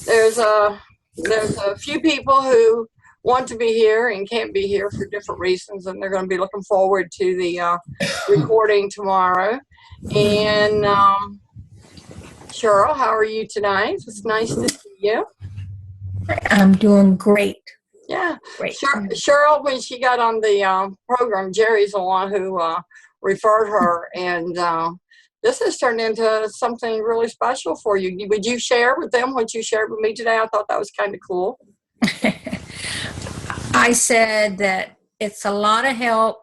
there's a few people who want to be here and can't be here for different reasons, and they're going to be looking forward to the recording tomorrow. And Cheryl, how are you tonight? It's nice to see you. I'm doing great. Yeah, Great. Cheryl, when she got on the program, Jerry's the one who referred her, and this has turned into something really special for you. Would you share with them what you shared with me today? I thought that was kind of cool. I said that it's a lot of help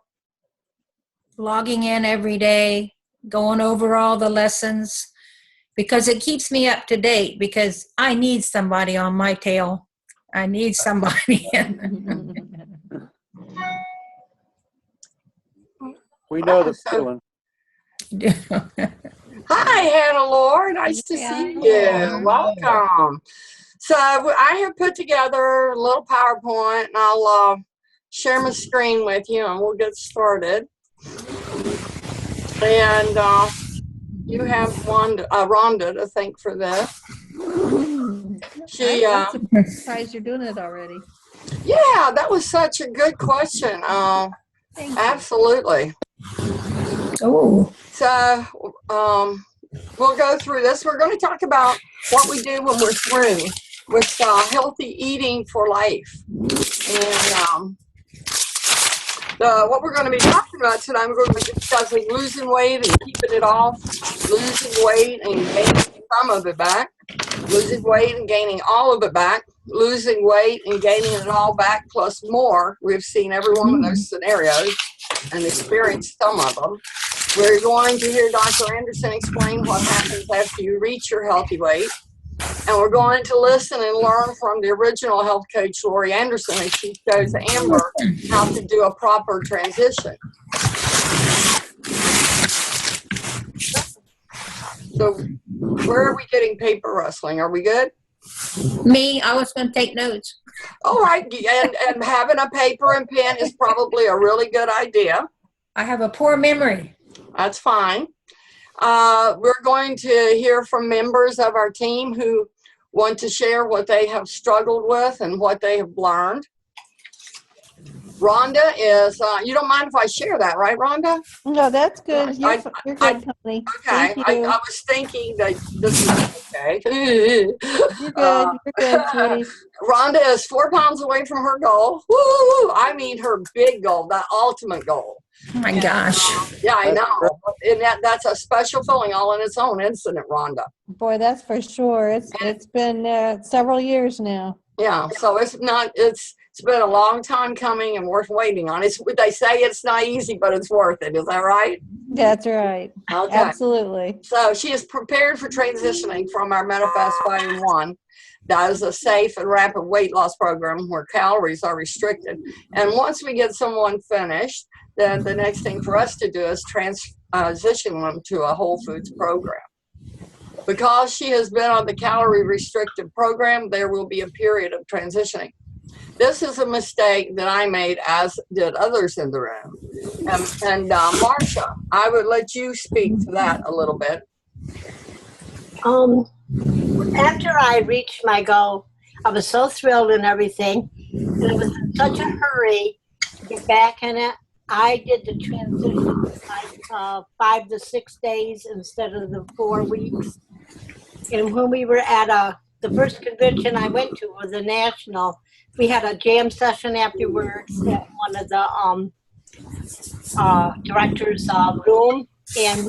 logging in every day, going over all the lessons, because it keeps me up to date, because I need somebody on my tail. I need somebody. We know the feeling. Hi, Hannah Lore. Nice to see you. Welcome. So I have put together a little PowerPoint, and I'll share my screen with you, and we'll get started. And you have Rhonda to thank for this. I'm surprised you're doing it already. Yeah, that was such a good question. Absolutely. Oh. So we'll go through this. We're going to talk about what we do when we're through with healthy eating for life. And what we're going to be talking about tonight, we're going to be discussing losing weight and keeping it off, losing weight and gaining some of it back, losing weight and gaining all of it back, losing weight and gaining it all back plus more. We've seen every one of those scenarios and experienced some of them. We're going to hear Dr. Anderson explain what happens after you reach your healthy weight. And we're going to listen and learn from the original health coach, Lori Anderson, as she shows Amber how to do a proper transition. So where are we getting paper rustling? Are we good? Me, I was going to take notes. All right. And having a paper and pen is probably a really good idea. I have a poor memory. That's fine. We're going to hear from members of our team who want to share what they have struggled with and what they have learned. Rhonda is, you don't mind if I share that, right, Rhonda? No, that's good. You're good, Tony. Okay. I was thinking that this is okay. You're good, sweetie. Rhonda is 4 pounds away from her goal. Woo! I mean her big goal, that ultimate goal. Oh my gosh. Yeah, I know. And that's a special feeling all in its own, isn't it, Rhonda? Boy, that's for sure. It's been several years now. Yeah, so it's been a long time coming and worth waiting on. They say it's not easy, but it's worth it. Is that right? That's right. Okay. Absolutely. So she is prepared for transitioning from our Manifest 5-in-1. That is a safe and rapid weight loss program where calories are restricted. And once we get someone finished, then the next thing for us to do is transition them to a whole foods program. Because she has been on the calorie restricted program, there will be a period of transitioning. This is a mistake that I made, as did others in the room. And Marsha, I would let you speak to that a little bit. After I reached my goal, I was so thrilled and everything, and it was in such a hurry to get back in it. I did the transition like 5 to 6 days instead of the 4 weeks. And when we were at the first convention I went to was a national, we had a jam session afterwards at one of the directors' room. And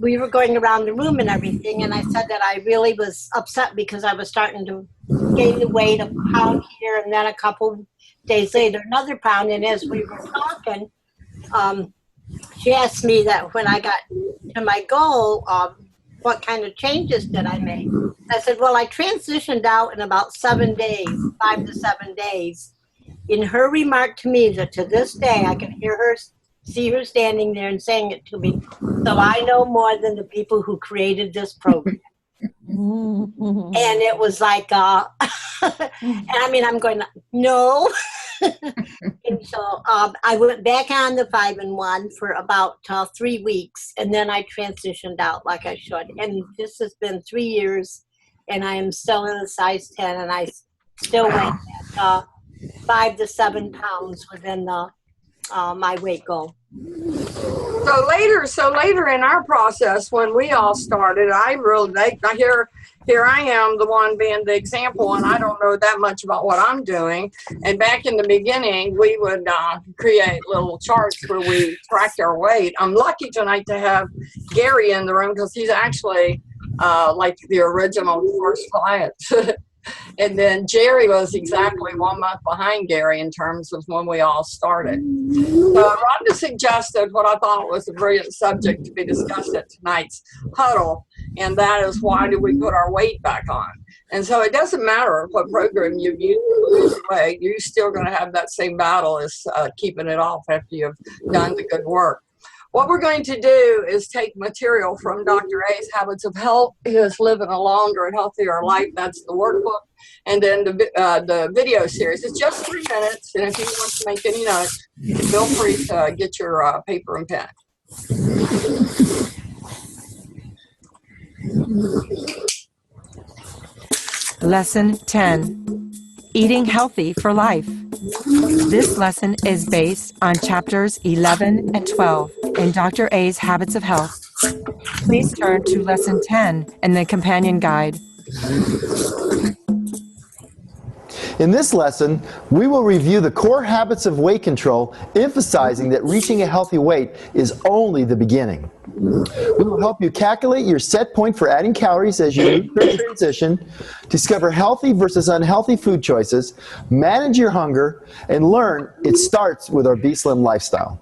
we were going around the room and everything, and I said that I really was upset because I was starting to gain the weight, a pound here, and then a couple days later another pound. And as we were talking, she asked me that when I got to my goal, what kind of changes did I make? I said, well, I transitioned out in about 7 days, 5 to 7 days. In her remark to me, that to this day I can hear her, see her standing there and saying it to me. So I know more than the people who created this program. And it was like, and I mean, I'm going, no. And so I went back on the 5-in-1 for about 3 weeks, and then I transitioned out like I should. And this has been 3 years, and I am still in a size 10, and I still weigh 5 to 7 pounds within the my weight goal. So later in our process, when we all started, here I am, the one being the example, and I don't know that much about what I'm doing. And back in the beginning, we would create little charts where we tracked our weight. I'm lucky tonight to have Gary in the room because he's actually like the original first client. And then Jerry was exactly 1 month behind Gary in terms of when we all started. So Rhonda suggested what I thought was a brilliant subject to be discussed at tonight's huddle, and that is, why do we put our weight back on? And so it doesn't matter what program you use to lose weight, you're still going to have that same battle as keeping it off after you've done the good work. What we're going to do is take material from Dr. A's Habits of Health, his Living a Longer and Healthier Life. That's the workbook. And then the video series. It's just 3 minutes. And if you want to make any notes, feel free to get your paper and pen. Lesson 10, Eating Healthy for Life. This lesson is based on chapters 11 and 12 in Dr. A's Habits of Health. Please turn to lesson 10 in the companion guide. In this lesson, we will review the core habits of weight control, emphasizing that reaching a healthy weight is only the beginning. We will help you calculate your set point for adding calories as you move through transition, discover healthy versus unhealthy food choices, manage your hunger, and learn it starts with our B-Slim lifestyle.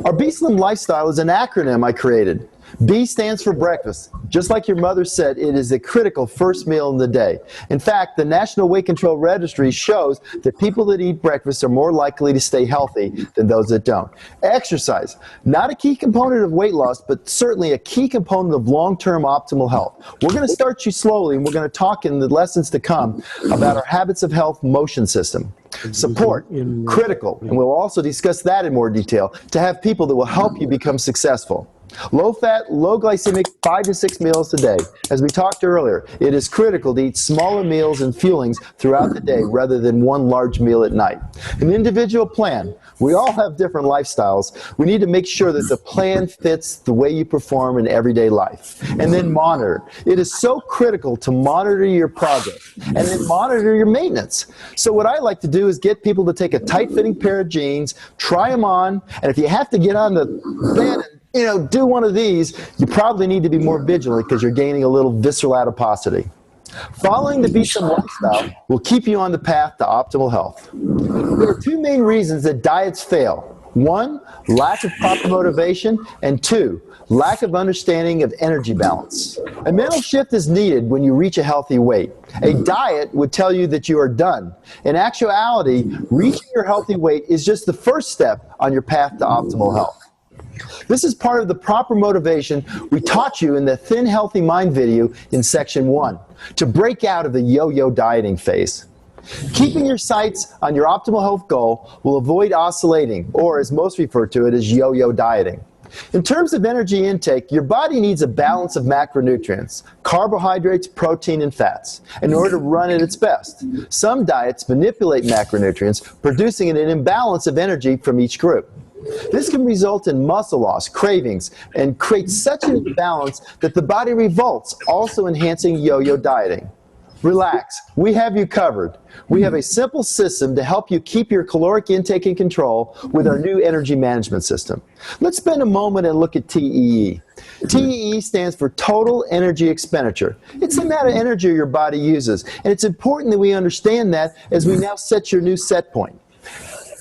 Our B-Slim lifestyle is an acronym I created. B stands for breakfast. Just like your mother said, it is a critical first meal in the day. In fact, the National Weight Control Registry shows that people that eat breakfast are more likely to stay healthy than those that don't. Exercise, not a key component of weight loss, but certainly a key component of long-term optimal health. We're going to start you slowly, and we're going to talk in the lessons to come about our Habits of Health motion system. Support, critical, and we'll also discuss that in more detail to have people that will help you become successful. Low fat, low glycemic, 5 to 6 meals a day. As we talked earlier, it is critical to eat smaller meals and fuelings throughout the day rather than one large meal at night. An individual plan. We all have different lifestyles. We need to make sure that the plan fits the way you perform in everyday life. And then monitor. It is so critical to monitor your progress and then monitor your maintenance. So what I like to do is get people to take a tight-fitting pair of jeans, try them on, and if you have to get on the bed and do one of these, you probably need to be more vigilant because you're gaining a little visceral adiposity. Following the B-Slim lifestyle will keep you on the path to optimal health. There are 2 main reasons that diets fail. 1, lack of proper motivation, and 2, lack of understanding of energy balance. A mental shift is needed when you reach a healthy weight. A diet would tell you that you are done. In actuality, reaching your healthy weight is just the first step on your path to optimal health. This is part of the proper motivation we taught you in the Thin Healthy Mind video in section 1, to break out of the yo-yo dieting phase. Keeping your sights on your optimal health goal will avoid oscillating, or as most refer to it as yo-yo dieting. In terms of energy intake, your body needs a balance of macronutrients, carbohydrates, protein, and fats, in order to run at its best. Some diets manipulate macronutrients, producing an imbalance of energy from each group. This can result in muscle loss, cravings, and create such an imbalance that the body revolts, also enhancing yo-yo dieting. Relax, we have you covered. We have a simple system to help you keep your caloric intake in control with our new energy management system. Let's spend a moment and look at TEE. TEE stands for Total Energy Expenditure. It's the amount of energy your body uses, and it's important that we understand that as we now set your new set point.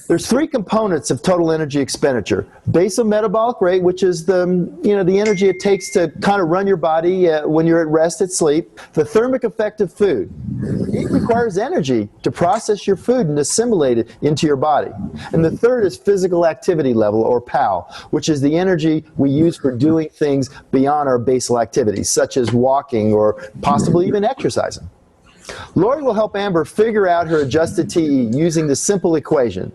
There's 3 components of total energy expenditure. Basal metabolic rate, which is the energy it takes to kind of run your body when you're at rest at sleep. The thermic effect of food. It requires energy to process your food and assimilate it into your body. And the third is physical activity level, or PAL, which is the energy we use for doing things beyond our basal activities, such as walking or possibly even exercising. Lori will help Amber figure out her adjusted TE using the simple equation.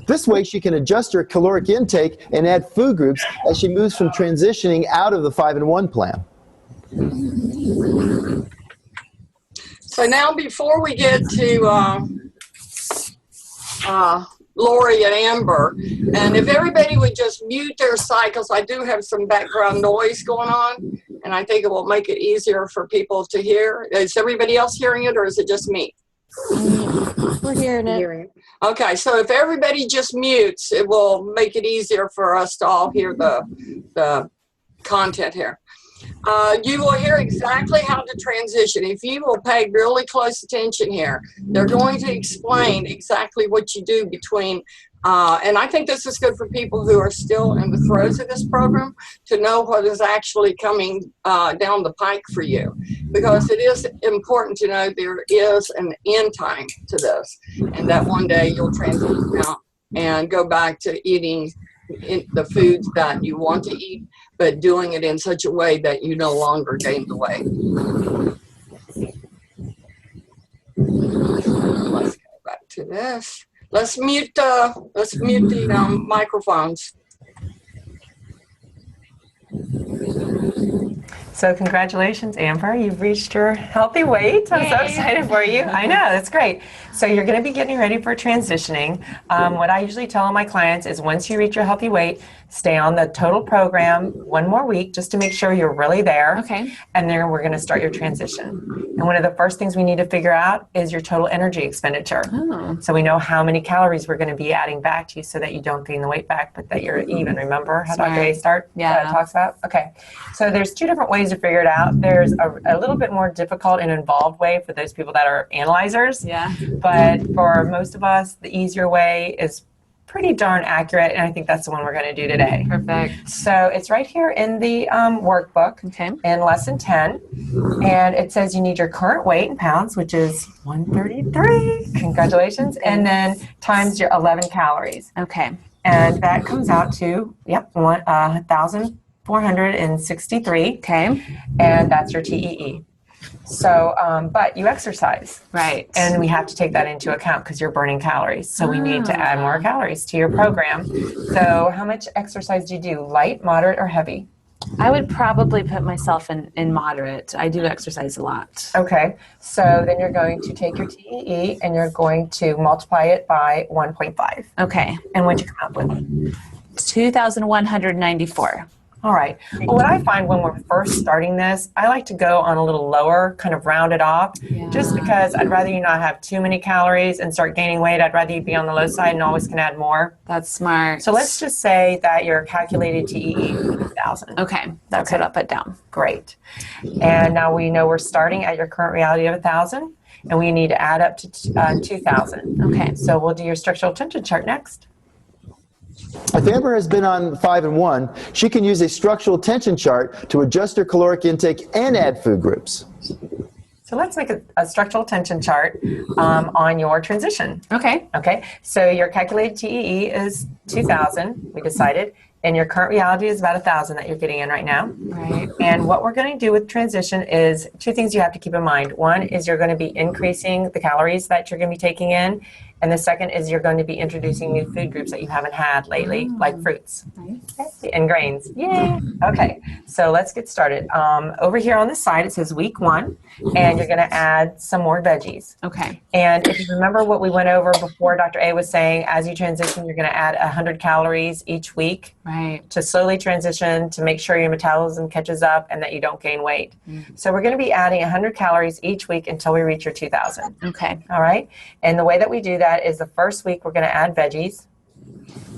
This way she can adjust her caloric intake and add food groups as she moves from transitioning out of the 5-in-1 plan. So now before we get to Lori and Amber, and if everybody would just mute their side, because I do have some background noise going on, and I think it will make it easier for people to hear. Is everybody else hearing it, or is it just me? We're hearing it. Okay, so if everybody just mutes, it will make it easier for us to all hear the content here. You will hear exactly how to transition. If you will pay really close attention here, they're going to explain exactly what you do between, and I think this is good for people who are still in the throes of this program to know what is actually coming down the pike for you, because it is important to know there is an end time to this, and that one day you'll transition out and go back to eating the foods that you want to eat, but doing it in such a way that you no longer gain the weight. Let's go back to this. Let's mute the microphones. So congratulations, Amber. You've reached your healthy weight. I'm so excited for you. I know, that's great. So you're going to be getting ready for transitioning. What I usually tell all my clients is once you reach your healthy weight, stay on the total program one more week just to make sure you're really there. Okay. And then we're going to start your transition. And one of the first things we need to figure out is your total energy expenditure. Oh. So we know how many calories we're going to be adding back to you so that you don't gain the weight back, but that you're even. Remember how Dr. A talks about? Okay. So there's two different ways to figure it out. There's a little bit more difficult and involved way for those people that are analyzers. Yeah. But for most of us, the easier way is pretty darn accurate, and I think that's the one we're going to do today. Perfect. So it's right here in the workbook Okay. in lesson 10, and it says you need your current weight in pounds, which is 133. Congratulations. And then times your 11 calories. Okay. And that comes out to, 1,463, Okay. and that's your TEE. So, but you exercise. Right. And we have to take that into account because you're burning calories. So we need to add more calories to your program. So how much exercise do you do? Light, moderate, or heavy? I would probably put myself in moderate. I do exercise a lot. Okay. So then you're going to take your TEE and you're going to multiply it by 1.5. Okay. And what'd you come up with? 2,194. All right. Well, what I find when we're first starting this, I like to go on a little lower, kind of round it off, just because I'd rather you not have too many calories and start gaining weight. I'd rather you be on the low side and always can add more. That's smart. So let's just say that your calculated TEE is 1,000. Okay. That's Okay. what I'll put down. Great. And now we know we're starting at your current reality of 1,000, and we need to add up to 2,000. Okay. So we'll do your structural tension chart next. If Amber has been on 5 and 1, she can use a structural tension chart to adjust her caloric intake and add food groups. So let's make a structural tension chart on your transition. Okay. Okay, so your calculated TEE is 2,000, we decided, and your current reality is about 1,000 that you're getting in right now. Right. And what we're going to do with transition is two things you have to keep in mind. One is you're going to be increasing the calories that you're going to be taking in. And the second is you're going to be introducing new food groups that you haven't had lately, like fruits and grains. Yay! Okay, so let's get started. Over here on this side, it says week 1, and you're going to add some more veggies. Okay. And if you remember what we went over before, Dr. A was saying, as you transition, you're going to add 100 calories each week Right. to slowly transition, to make sure your metabolism catches up and that you don't gain weight. So we're going to be adding 100 calories each week until we reach your 2,000. Okay. All right? And the way that we do that is the first week we're going to add veggies,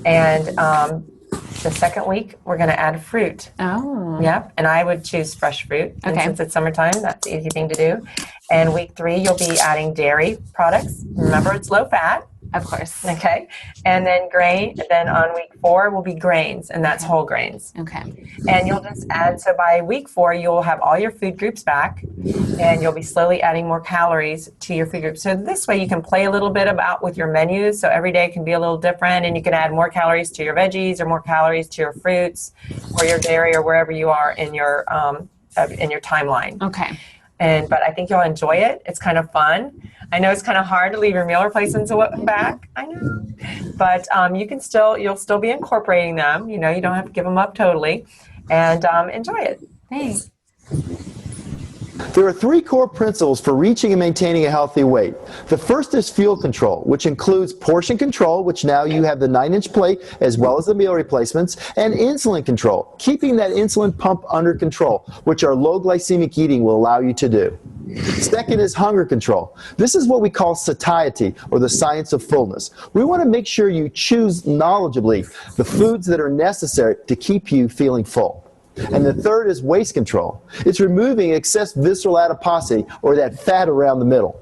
and the second week we're going to add fruit. Oh. Yep, and I would choose fresh fruit. And Okay. since it's summertime, that's the easy thing to do. And week 3, you'll be adding dairy products. Remember, it's low fat. Of course. Okay, and then then on week 4 will be grains, and that's whole grains. Okay. And you'll just add, so by week 4, you'll have all your food groups back, and you'll be slowly adding more calories to your food group. So this way you can play a little bit about with your menus, so every day can be a little different, and you can add more calories to your veggies or more calories to your fruits or your dairy or wherever you are in your timeline. Okay. But I think you'll enjoy it. It's kind of fun. I know it's kind of hard to leave your meal replacements back. I know. But you'll still be incorporating them. You know, you don't have to give them up totally. And enjoy it. Thanks. There are three core principles for reaching and maintaining a healthy weight. The first is fuel control, which includes portion control, which now you have the 9-inch plate as well as the meal replacements, and insulin control, keeping that insulin pump under control, which our low glycemic eating will allow you to do. Second is hunger control. This is what we call satiety, or the science of fullness. We want to make sure you choose knowledgeably the foods that are necessary to keep you feeling full. And the third is waist control. It's removing excess visceral adiposity, or that fat around the middle.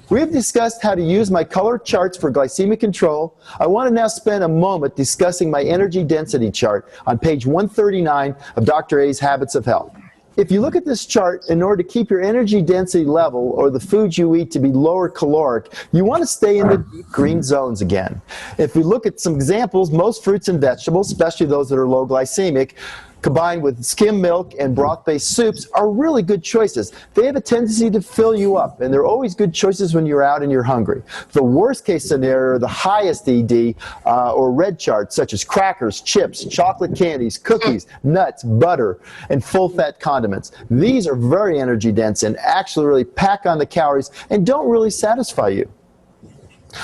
We have discussed how to use my color charts for glycemic control. I want to now spend a moment discussing my energy density chart on page 139 of Dr. A's Habits of Health. If you look at this chart, in order to keep your energy density level, or the foods you eat to be lower caloric, you want to stay in the deep green zones again. If we look at some examples, most fruits and vegetables, especially those that are low glycemic, combined with skim milk and broth-based soups, are really good choices. They have a tendency to fill you up, and they're always good choices when you're out and you're hungry. The worst case scenario, the highest ED or red charts, such as crackers, chips, chocolate candies, cookies, nuts, butter, and full-fat condiments. These are very energy dense and actually really pack on the calories and don't really satisfy you.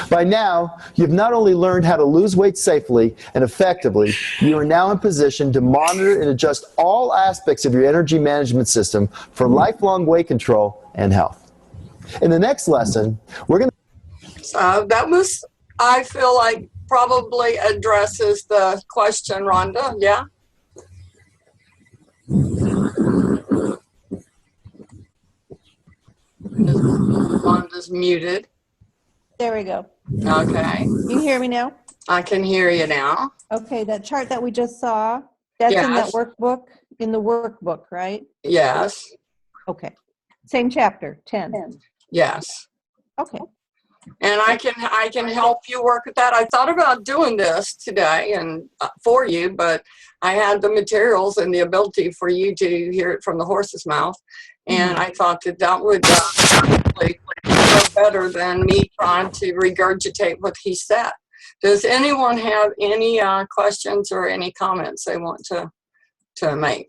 By now, you've not only learned how to lose weight safely and effectively, you are now in position to monitor and adjust all aspects of your energy management system for lifelong weight control and health. In the next lesson, we're going to... So that was, I feel like, probably addresses the question, Rhonda. Yeah? Rhonda's muted. There we go. Okay. You hear me now? I can hear you now. Okay, that chart that we just saw, that's in that Yes. workbook, in the workbook, right? Yes. Okay. Same chapter, 10. Yes. Okay. And I can help you work with that. I thought about doing this today and for you, but I had the materials and the ability for you to hear it from the horse's mouth. And I thought that that would probably go better than me trying to regurgitate what he said. Does anyone have any questions or any comments they want to make?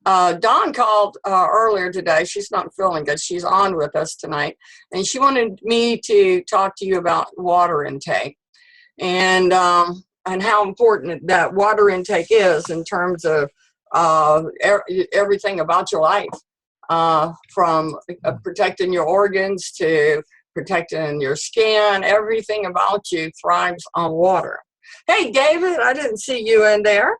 Dawn called earlier today. She's not feeling good. She's on with us tonight. And she wanted me to talk to you about water intake and how important that water intake is in terms of everything about your life, from protecting your organs to protecting your skin. Everything about you thrives on water. Hey, David, I didn't see you in there.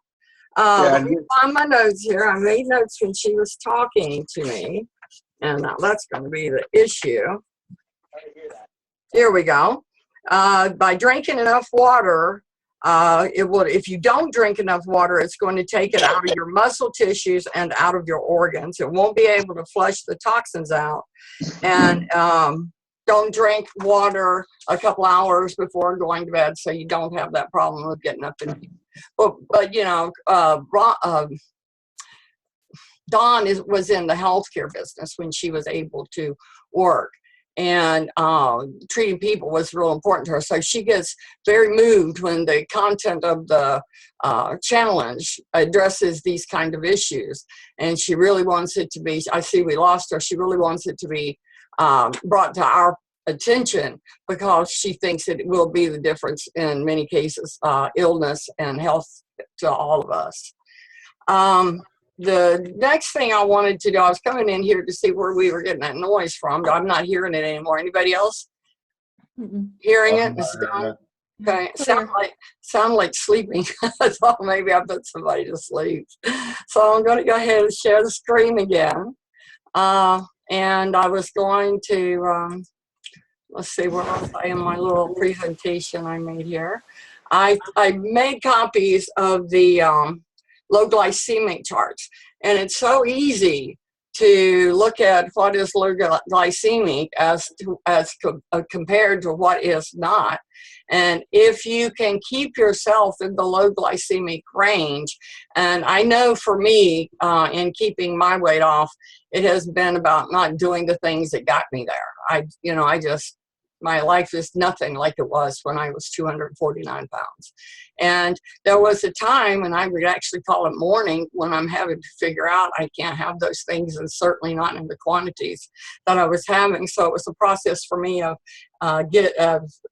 Let me find my notes here. I made notes when she was talking to me, and now that's going to be the issue. Here we go. By drinking enough water, if you don't drink enough water, it's going to take it out of your muscle tissues and out of your organs. It won't be able to flush the toxins out. And don't drink water a couple hours before going to bed so you don't have that problem with getting up and but you know, Dawn was in the healthcare business when she was able to work, and treating people was real important to her. So she gets very moved when the content of the challenge addresses these kind of issues, and she really wants it to be, I see we lost her, she really wants it to be brought to our attention because she thinks it will be the difference in many cases, illness and health to all of us. The next thing I wanted to do, I was coming in here to see where we were getting that noise from, but I'm not hearing it anymore. Anybody else hearing it? It's gone. Okay, sound like sleeping. I thought maybe I put somebody to sleep. So I'm going to go ahead and share the screen again. And I was going to, let's see, where was I in my little presentation I made here? I made copies of the low glycemic charts, and it's so easy to look at what is low glycemic as compared to what is not. And if you can keep yourself in the low glycemic range, and I know for me, in keeping my weight off, it has been about not doing the things that got me there. My life is nothing like it was when I was 249 pounds. And there was a time, and I would actually call it morning, when I'm having to figure out I can't have those things, and certainly not in the quantities that I was having. So it was a process for me of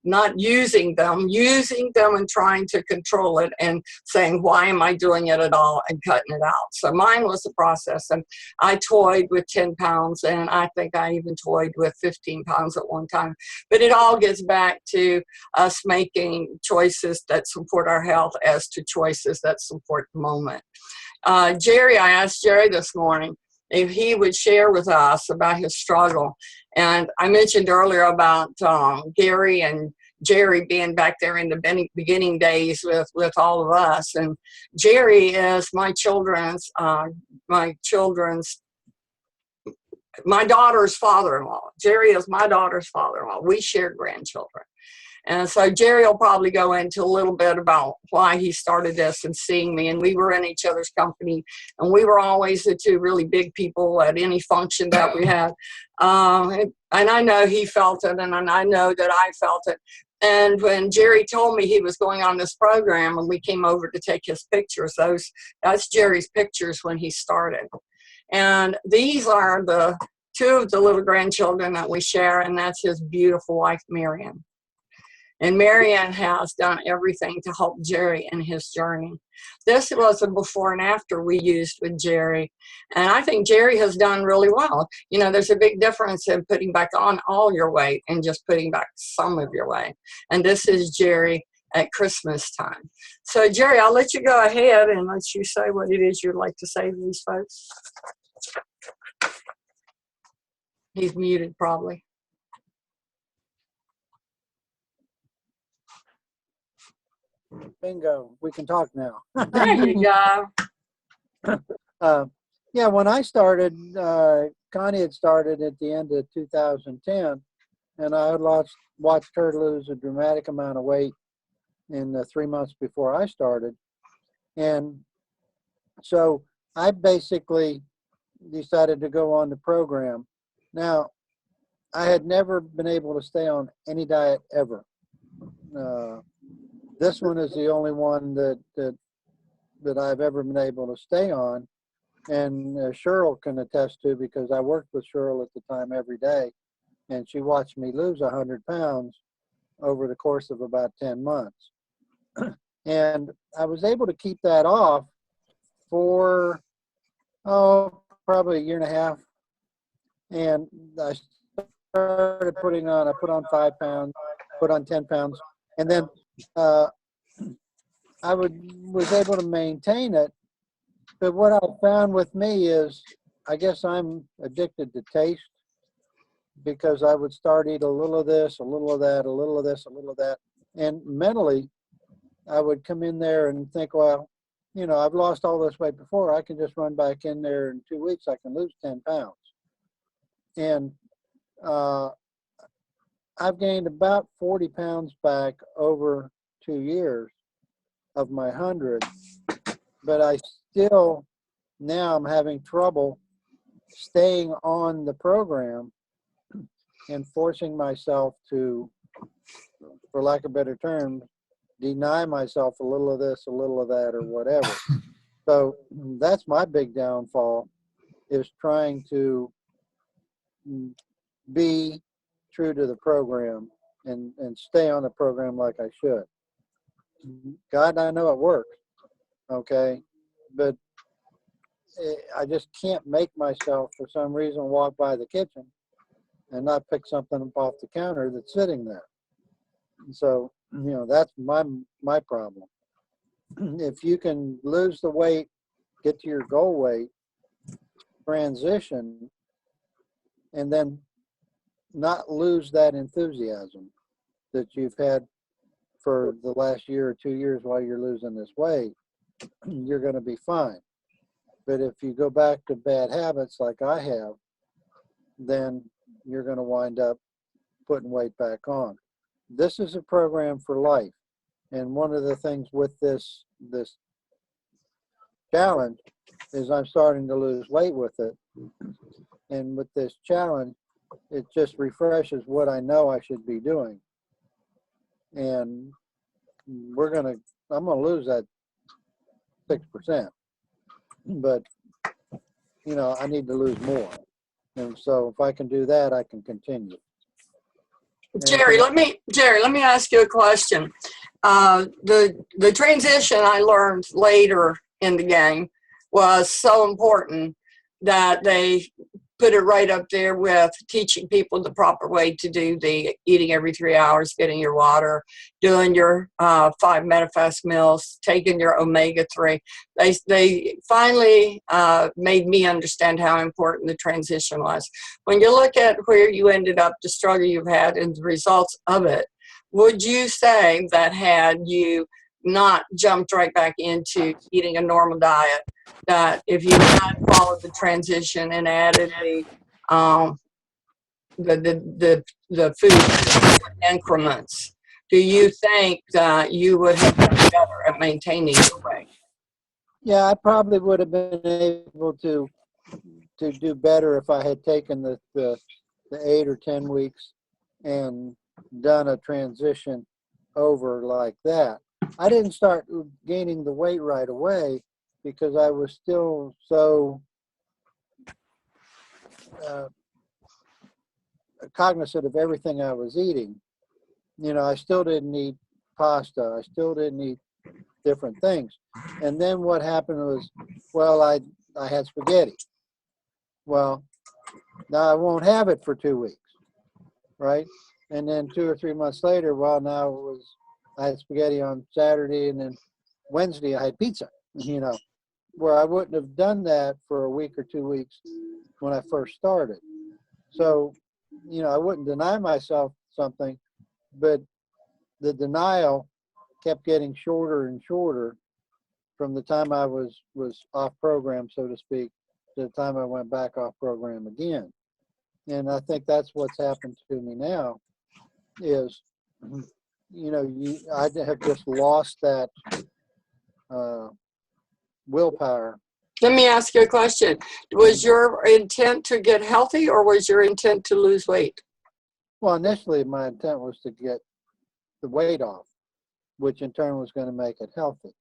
not using them and trying to control it and saying, why am I doing it at all, and cutting it out. So mine was a process, and I toyed with 10 pounds, and I think I even toyed with 15 pounds at one time. But it all gets back to us making choices that support our health as to choices that support the moment. Jerry, I asked Jerry this morning if he would share with us about his struggle. And I mentioned earlier about Gary and Jerry being back there in the beginning days with all of us. And Jerry is my daughter's father-in-law. Jerry is my daughter's father-in-law. We share grandchildren. And so Jerry will probably go into a little bit about why he started this and seeing me. And we were in each other's company, and we were always the two really big people at any function that we had. And I know he felt it, and I know that I felt it. And when Jerry told me he was going on this program, and we came over to take his pictures, that's Jerry's pictures when he started. And these are the two of the little grandchildren that we share, and that's his beautiful wife, Marion. And Marianne has done everything to help Jerry in his journey. This was a before and after we used with Jerry. And I think Jerry has done really well. You know, there's a big difference in putting back on all your weight and just putting back some of your weight. And this is Jerry at Christmas time. So Jerry, I'll let you go ahead and let you say what it is you'd like to say to these folks. He's muted probably. Bingo, we can talk now. There you go. Yeah, when I started, Connie had started at the end of 2010, and I had watched her lose a dramatic amount of weight in the 3 months before I started. And so I basically decided to go on the program. Now, I had never been able to stay on any diet ever. This one is the only one that I've ever been able to stay on, and Cheryl can attest to, because I worked with Cheryl at the time every day, and she watched me lose 100 pounds over the course of about 10 months. And I was able to keep that off for, probably a year and a half. And I started I put on 5 pounds, put on 10 pounds, and then I was able to maintain it. But what I found with me is, I guess I'm addicted to taste, because I would start eat a little of this, a little of that, a little of this, a little of that. And mentally, I would come in there and think, well, you know, I've lost all this weight before. I can just run back in there in 2 weeks. I can lose 10 pounds. And I've gained about 40 pounds back over 2 years of my 100, but I still, now I'm having trouble staying on the program and forcing myself to, for lack of better terms, deny myself a little of this, a little of that, or whatever. So that's my big downfall, is trying to be true to the program and stay on the program like I should. God, I know it works, okay? But I just can't make myself, for some reason, walk by the kitchen and not pick something up off the counter that's sitting there. And so, you know, that's my problem. If you can lose the weight, get to your goal weight, transition, and then not lose that enthusiasm that you've had for the last year or 2 years while you're losing this weight, you're going to be fine. But if you go back to bad habits like I have, then you're going to wind up putting weight back on. This is a program for life. And one of the things with this challenge is I'm starting to lose weight with it. And with this challenge, it just refreshes what I know I should be doing. And I'm gonna lose that 6%. But, you know, I need to lose more. And so if I can do that, I can continue. Jerry, let me ask you a question. The transition I learned later in the game was so important that they put it right up there with teaching people the proper way to do the eating every 3 hours, getting your water, doing your 5 Metafast meals, taking your omega-3. They finally made me understand how important the transition was. When you look at where you ended up, the struggle you've had, and the results of it, would you say that had you not jumped right back into eating a normal diet, that if you had followed the transition and added the food increments, do you think that you would have been better at maintaining your weight? Yeah, I probably would have been able to do better if I had taken the 8 or 10 weeks and done a transition over like that. I didn't start gaining the weight right away because I was still so cognizant of everything I was eating. You know, I still didn't eat pasta. I still didn't eat different things. And then what happened was, well, I had spaghetti. Well, now I won't have it for 2 weeks, right? And then 2 or 3 months later, well, now I had spaghetti on Saturday, and then Wednesday I had pizza, you know, where I wouldn't have done that for a week or 2 weeks when I first started. So, you know, I wouldn't deny myself something, but the denial kept getting shorter and shorter from the time I was off program, so to speak, to the time I went back off program again. And I think that's what's happened to me now is, you know, I have just lost that willpower. Let me ask you a question. Was your intent to get healthy, or was your intent to lose weight? Well, initially my intent was to get the weight off, which in turn was going to make it healthy.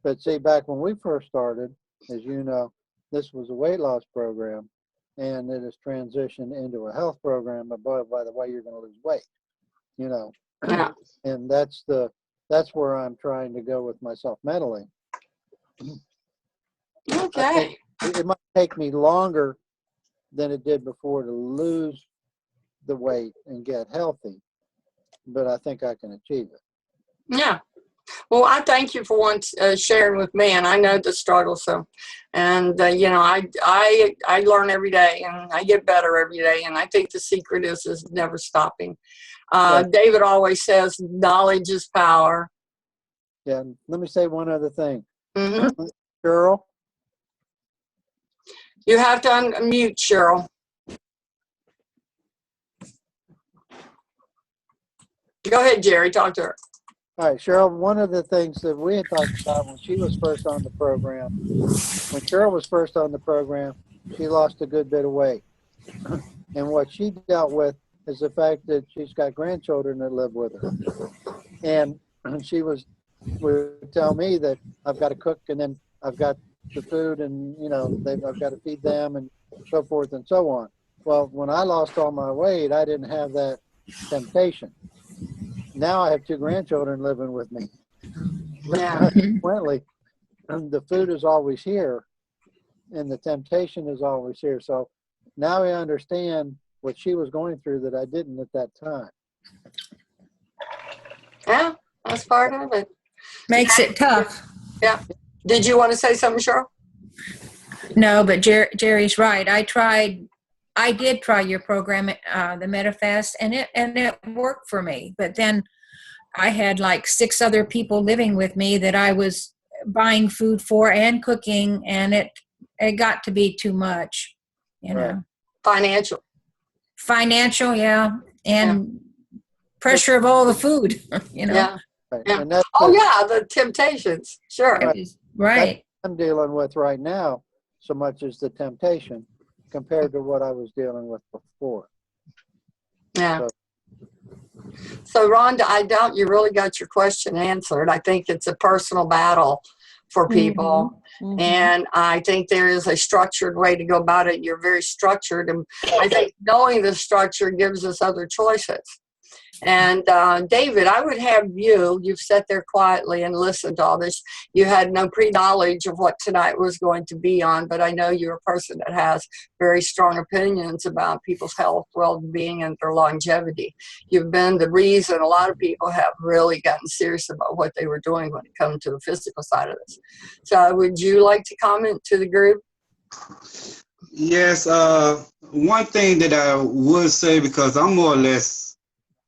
But see, back when we first started, as you know, this was a weight loss program, and it has transitioned into a health program. But by the way, you're going to lose weight, you know. Yeah. And that's where I'm trying to go with myself mentally. Okay. It might take me longer than it did before to lose the weight and get healthy, but I think I can achieve it. Yeah. Well, I thank you for once sharing with me, and I know the struggle. So, and you know, I learn every day, and I get better every day. And I think the secret is never stopping. Yeah. David always says, "Knowledge is power." Yeah. And let me say one other thing, Mm-hmm. Cheryl. You have to unmute, Cheryl. Go ahead, Jerry. Talk to her. All right, Cheryl, one of the things that we had talked about when she was first on the program, when Cheryl was first on the program, she lost a good bit of weight. And what she dealt with is the fact that she's got grandchildren that live with her. And she would tell me that I've got to cook, and then I've got the food, and, you know, I've got to feed them, and so forth and so on. Well, when I lost all my weight, I didn't have that temptation. Now I have 2 grandchildren living with me. Yeah. Consequently, the food is always here, and the temptation is always here. So now I understand what she was going through that I didn't at that time. Yeah, that's part of it. Makes it tough. Yeah. Did you want to say something, Cheryl? No, but Jerry's right. I did try your program, the Metafast, and it worked for me. But then I had like 6 other people living with me that I was buying food for and cooking, and it got to be too much, you know. Right. Financial, yeah, and pressure of all the food, you know. Yeah. Right. Yeah. And that's Oh, yeah, the temptations. Sure. Right. what I'm dealing with right now, so much as the temptation compared to what I was dealing with before. Yeah. So, Rhonda, I doubt you really got your question answered. I think it's a personal battle for people. Mhm. And I think there is a structured way to go about it. You're very structured. And I think knowing the structure gives us other choices. And David, I would have you've sat there quietly and listened to all this. You had no pre-knowledge of what tonight was going to be on, but I know you're a person that has very strong opinions about people's health, well-being, and their longevity. You've been the reason a lot of people have really gotten serious about what they were doing when it comes to the physical side of this. So would you like to comment to the group? Yes, one thing that I would say, because I'm more or less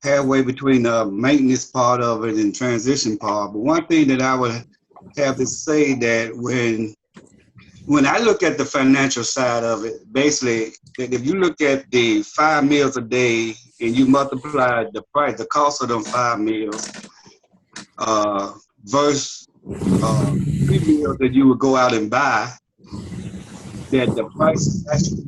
halfway between the maintenance part of it and transition part, but one thing that I would have to say that when I look at the financial side of it, basically, that if you look at the 5 meals a day and you multiply the price, the cost of them 5 meals versus 3 meals that you would go out and buy, that the price is actually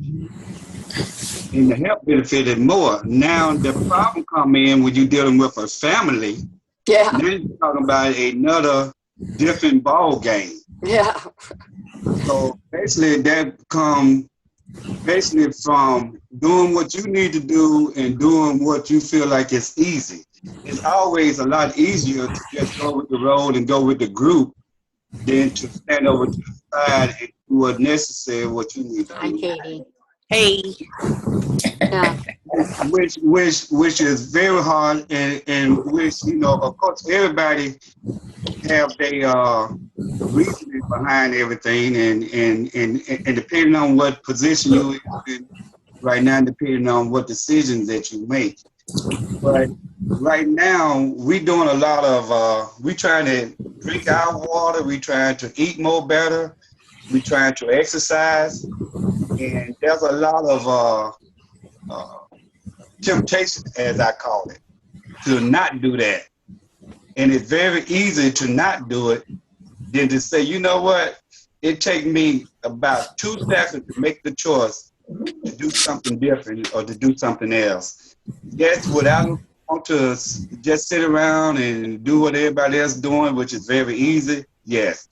and the health benefit is more. Now the problem come in when you're dealing with a family. Yeah. Now you're talking about another different ball game. Yeah. So basically that come basically from doing what you need to do and doing what you feel like is easy. It's always a lot easier to just go with the road and go with the group than to stand over to the side and do what necessary, what you need to do. Hi, Katie. Hey. Yeah. Which is very hard, and which, you know, of course everybody have their reasoning behind everything, and depending on what position you're in right now, depending on what decisions that you make. But right now we doing a lot of we trying to drink our water, we trying to eat more better, we trying to exercise, and there's a lot of temptation, as I call it, to not do that. And it's very easy to not do it than to say, you know what, it takes me about 2 seconds to make the choice to do something different or to do something else. Yes, without want to just sit around and do what everybody else is doing, which is very easy, yes.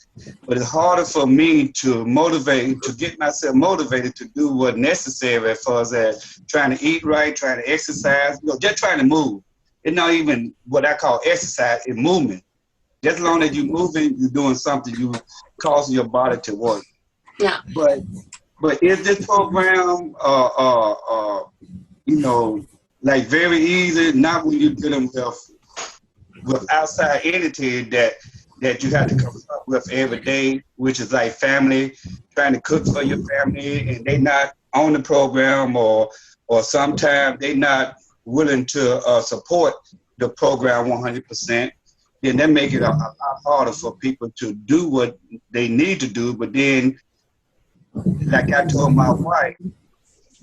But it's harder for me to motivate, to get myself motivated to do what's necessary as far as trying to eat right, trying to exercise, you know, just trying to move. It's not even what I call exercise, it's movement. Just as long as you're moving, you're doing something, you're causing your body to work. Yeah. But is this program, you know, like very easy, not when you're dealing with outside entity that you have to come up with every day, which is like family, trying to cook for your family, and they not on the program, or sometimes they not willing to support the program 100%, then that make it a lot harder for people to do what they need to do. But then, like I told my wife,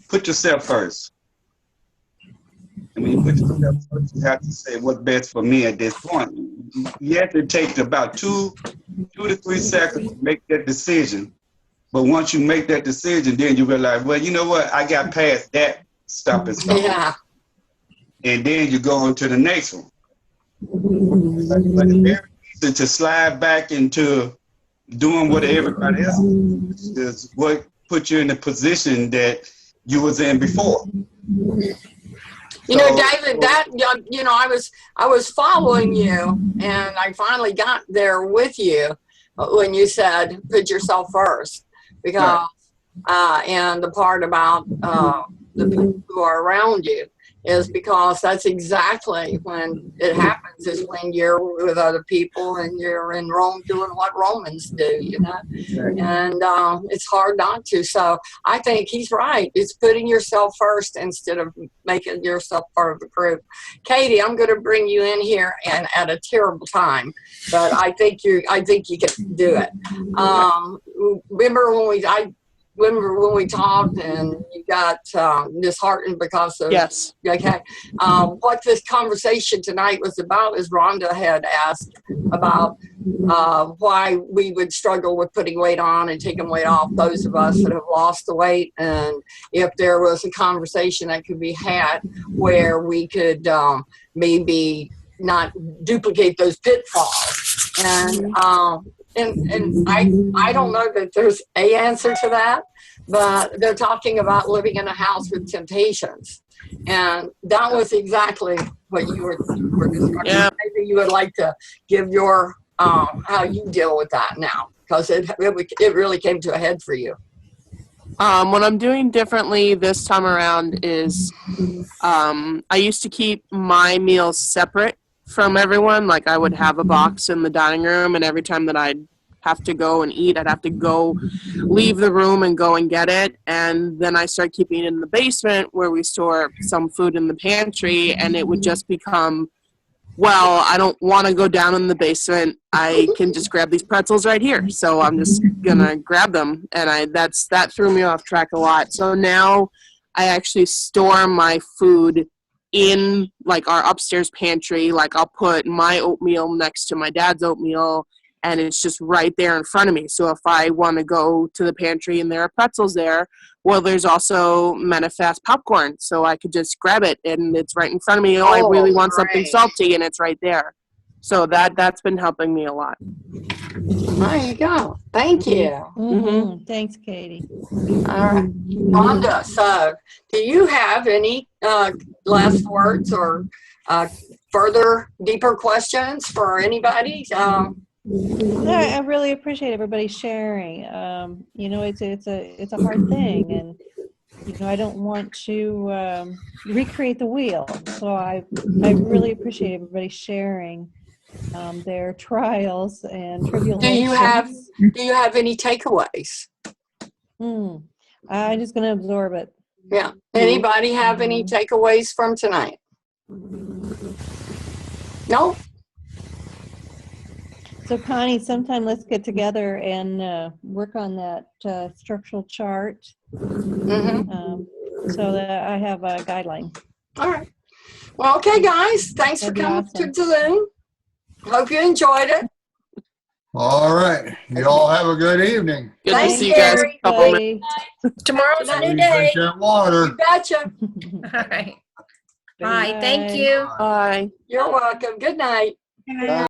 put yourself first. And when you put yourself first, you have to say what's best for me at this point. Yes, it takes about 2 to 3 seconds to make that decision. But once you make that decision, then you realize, well, you know what? I got past that stumping stone. Yeah. And then you go on to the next one. But it's very easy to slide back into doing what everybody else is, what put you in the position that you was in before. You know, David, that, you know, I was following you, and I finally got there with you when you said put yourself first, because and the part about the people who are around you is because that's exactly when it happens, is when you're with other people and you're in Rome doing what Romans do, you know. And it's hard not to. So I think he's right. It's putting yourself first instead of making yourself part of the group. Katie, I'm going to bring you in here and at a terrible time, but I think you can do it. Remember when when we talked and you got disheartened because of Yes. okay. What this conversation tonight was about is Rhonda had asked about why we would struggle with putting weight on and taking weight off, those of us that have lost the weight, and if there was a conversation that could be had where we could maybe not duplicate those pitfalls. And I don't know that there's a answer to that, but they're talking about living in a house with temptations. And that was exactly what you were describing. Yeah. Maybe you would like to give your how you deal with that now, because it really came to a head for you. What I'm doing differently this time around is I used to keep my meals separate from everyone. Like I would have a box in the dining room, and every time that I'd have to go and eat, I'd have to go leave the room and go and get it. And then I started keeping it in the basement where we store some food in the pantry, and it would just become, well, I don't want to go down in the basement. I can just grab these pretzels right here. So I'm just gonna grab them. And that threw me off track a lot. So now I actually store my food in like our upstairs pantry. Like I'll put my oatmeal next to my dad's oatmeal, and it's just right there in front of me. So if I want to go to the pantry and there are pretzels there, well, there's also Menafast popcorn, so I could just grab it and it's right in front of me. Oh, I really want something salty, and it's right there. So that's been helping me a lot. There you go. Thank you. Mhm. Thanks, Katie. All right, Rhonda. So, do you have any last words or further deeper questions for anybody? No, I really appreciate everybody sharing. You know, it's a hard thing, and you know, I don't want to recreate the wheel. So I really appreciate everybody sharing their trials and tribulations. Do you have any takeaways? I'm just going to absorb it. Yeah. Anybody have any takeaways from tonight? No? So Connie, sometime let's get together and work on that structural chart so that I have a guideline. All right. Well, okay, guys. Thanks for coming to Zoom. Hope you enjoyed it. All right. You all have a good evening. Good Thanks, to see you guys. Gary. Couple minutes. Tomorrow's a new Please day. drink that water. You betcha. All right. Bye. Thank you. Bye. You're welcome. Good night. Bye.